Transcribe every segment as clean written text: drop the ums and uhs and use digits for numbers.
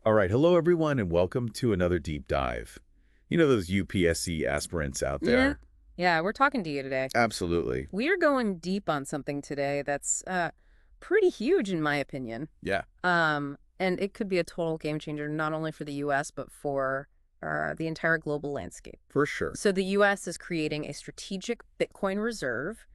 All right, hello everyone, and welcome to another deep dive. You know those UPSC aspirants out Yeah. there? Yeah, we're talking to you today. Absolutely. We are going deep on something today that's pretty huge in my opinion. Yeah. And it could be a total game changer, not only for the US, but for the entire global landscape. For sure. So the US is creating a strategic Bitcoin reserve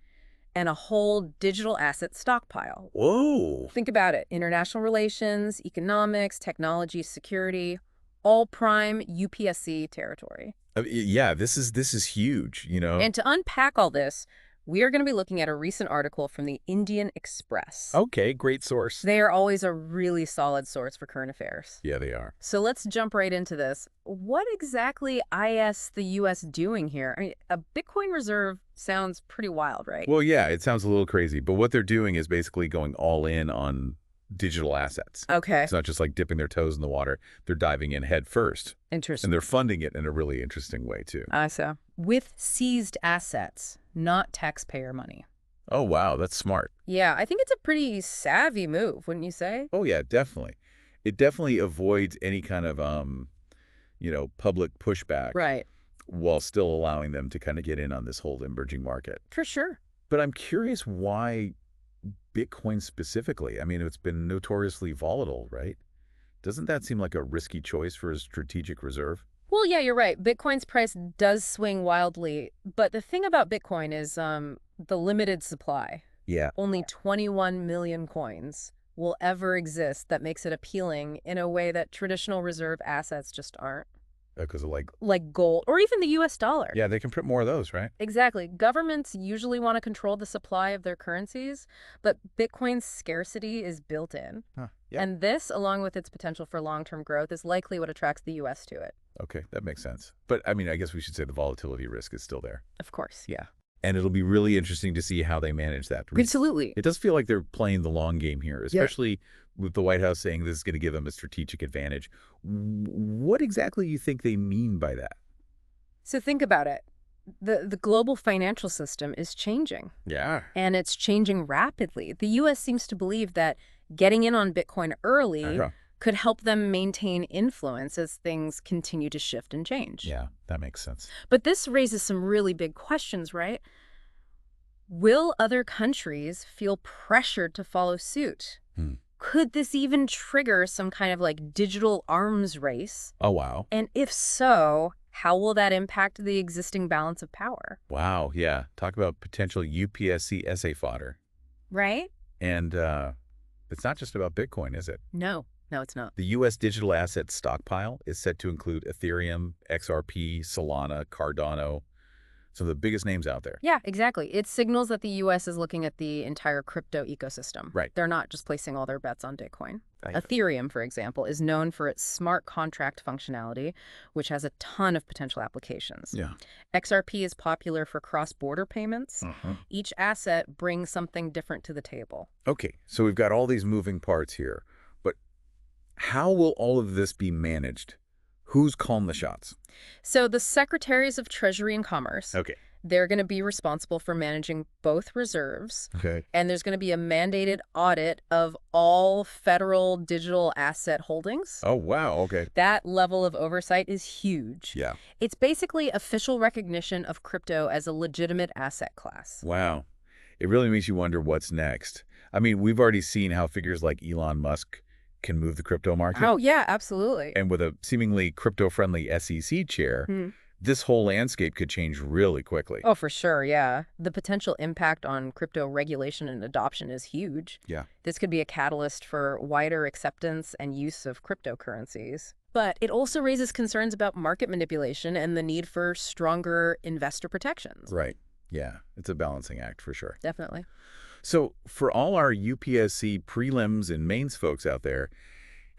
and a whole digital asset stockpile. Whoa. Think about it. International relations, economics, technology, security, all prime UPSC territory. Yeah, this is huge, you know? And to unpack all this, we are going to be looking at a recent article from the Indian Express. Okay, great source. They are always a really solid source for current affairs. Yeah, they are. So let's jump right into this. What exactly is the U.S. doing here? I mean, a Bitcoin reserve sounds pretty wild, right? Well, yeah, it sounds a little crazy, but what they're doing is basically going all in on digital assets. Okay. It's not just like dipping their toes in the water. They're diving in head first, Interesting. and they're funding it in a really interesting way, too. So with seized assets, not taxpayer money. Oh, wow, that's smart. Yeah, I think it's a pretty savvy move, wouldn't you say? Oh, yeah, definitely. It definitely avoids any kind of, public pushback. Right. While still allowing them to kind of get in on this whole emerging market. For sure. But I'm curious why Bitcoin specifically? I mean, it's been notoriously volatile, right? Doesn't that seem like a risky choice for a strategic reserve? Well, yeah, you're right. Bitcoin's price does swing wildly. But the thing about Bitcoin is the limited supply. Yeah. Only 21 million coins will ever exist that makes it appealing in a way that traditional reserve assets just aren't. Because of Like gold or even the US dollar. yeah, they can print more of those, right? Exactly. Governments usually want to control the supply of their currencies, but Bitcoin's scarcity is built in. Huh. Yeah. And this, along with its potential for long-term growth, is likely what attracts the US to it. Okay, that makes sense. But I mean, I guess we should say the volatility risk is still there. Of course. Yeah. And it'll be really interesting to see how they manage that. Absolutely. It does feel like they're playing the long game here, especially with the White House saying this is going to give them a strategic advantage. What exactly do you think they mean by that? So think about it. The global financial system is changing, Yeah. and it's changing rapidly. The U.S. seems to believe that getting in on Bitcoin early could help them maintain influence as things continue to shift and change. Yeah, that makes sense. But this raises some really big questions, right? Will other countries feel pressured to follow suit? Could this even trigger some kind of like digital arms race? Oh, wow. And if so, how will that impact the existing balance of power? Wow, yeah. Talk about potential UPSC essay fodder. Right? And it's not just about Bitcoin, is it? No, it's not. The US Digital Asset Stockpile is set to include Ethereum, XRP, Solana, Cardano, some of the biggest names out there. Yeah, exactly. It signals that the U.S. is looking at the entire crypto ecosystem. Right. They're not just placing all their bets on Bitcoin. Right. Ethereum, for example, is known for its smart contract functionality, which has a ton of potential applications. Yeah. XRP is popular for cross-border payments. Each asset brings something different to the table. Okay, so we've got all these moving parts here, but how will all of this be managed? Who's calling the shots? So the secretaries of Treasury and Commerce, Okay. they're going to be responsible for managing both reserves. Okay. And there's going to be a mandated audit of all federal digital asset holdings. Oh, wow. Okay. That level of oversight is huge. Yeah. It's basically official recognition of crypto as a legitimate asset class. Wow. It really makes you wonder what's next. I mean, we've already seen how figures like Elon Musk can move the crypto market. Oh, yeah, absolutely. And with a seemingly crypto-friendly SEC chair, this whole landscape could change really quickly. Oh, for sure, yeah. The potential impact on crypto regulation and adoption is huge. Yeah. This could be a catalyst for wider acceptance and use of cryptocurrencies. But it also raises concerns about market manipulation and the need for stronger investor protections. Right. Yeah. It's a balancing act for sure. Definitely. So for all our UPSC prelims and mains folks out there,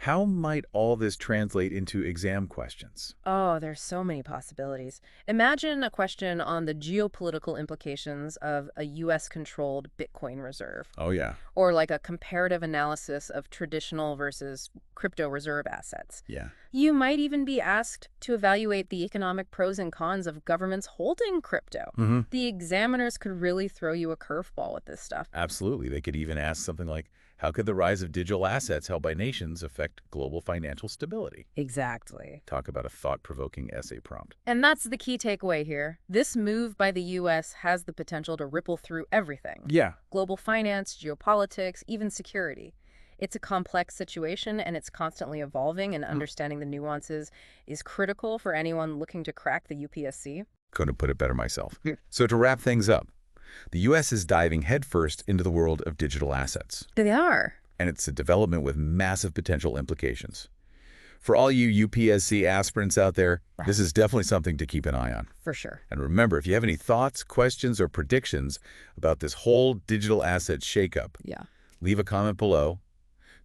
how might all this translate into exam questions? Oh, there's so many possibilities. Imagine a question on the geopolitical implications of a U.S.-controlled Bitcoin reserve. Oh, yeah. Or like a comparative analysis of traditional versus crypto reserve assets. Yeah. You might even be asked to evaluate the economic pros and cons of governments holding crypto. The examiners could really throw you a curveball with this stuff. Absolutely. They could even ask something like, How could the rise of digital assets held by nations affect global financial stability? Exactly. Talk about a thought-provoking essay prompt. And that's the key takeaway here. This move by the U.S. has the potential to ripple through everything. Yeah. Global finance, geopolitics, even security. It's a complex situation, and it's constantly evolving, and understanding the nuances is critical for anyone looking to crack the UPSC. Couldn't put it better myself. So to wrap things up, the U.S. is diving headfirst into the world of digital assets. They are. And it's a development with massive potential implications. For all you UPSC aspirants out there, this is definitely something to keep an eye on. For sure. And remember, if you have any thoughts, questions, or predictions about this whole digital asset shakeup, leave a comment below.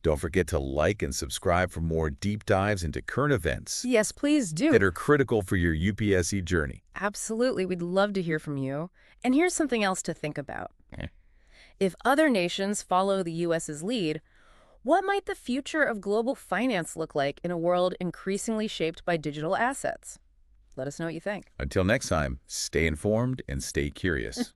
Don't forget to like and subscribe for more deep dives into current events. Yes, please do. That are critical for your UPSC journey. Absolutely. We'd love to hear from you. And here's something else to think about. If other nations follow the U.S.'s lead, what might the future of global finance look like in a world increasingly shaped by digital assets? Let us know what you think. Until next time, stay informed and stay curious.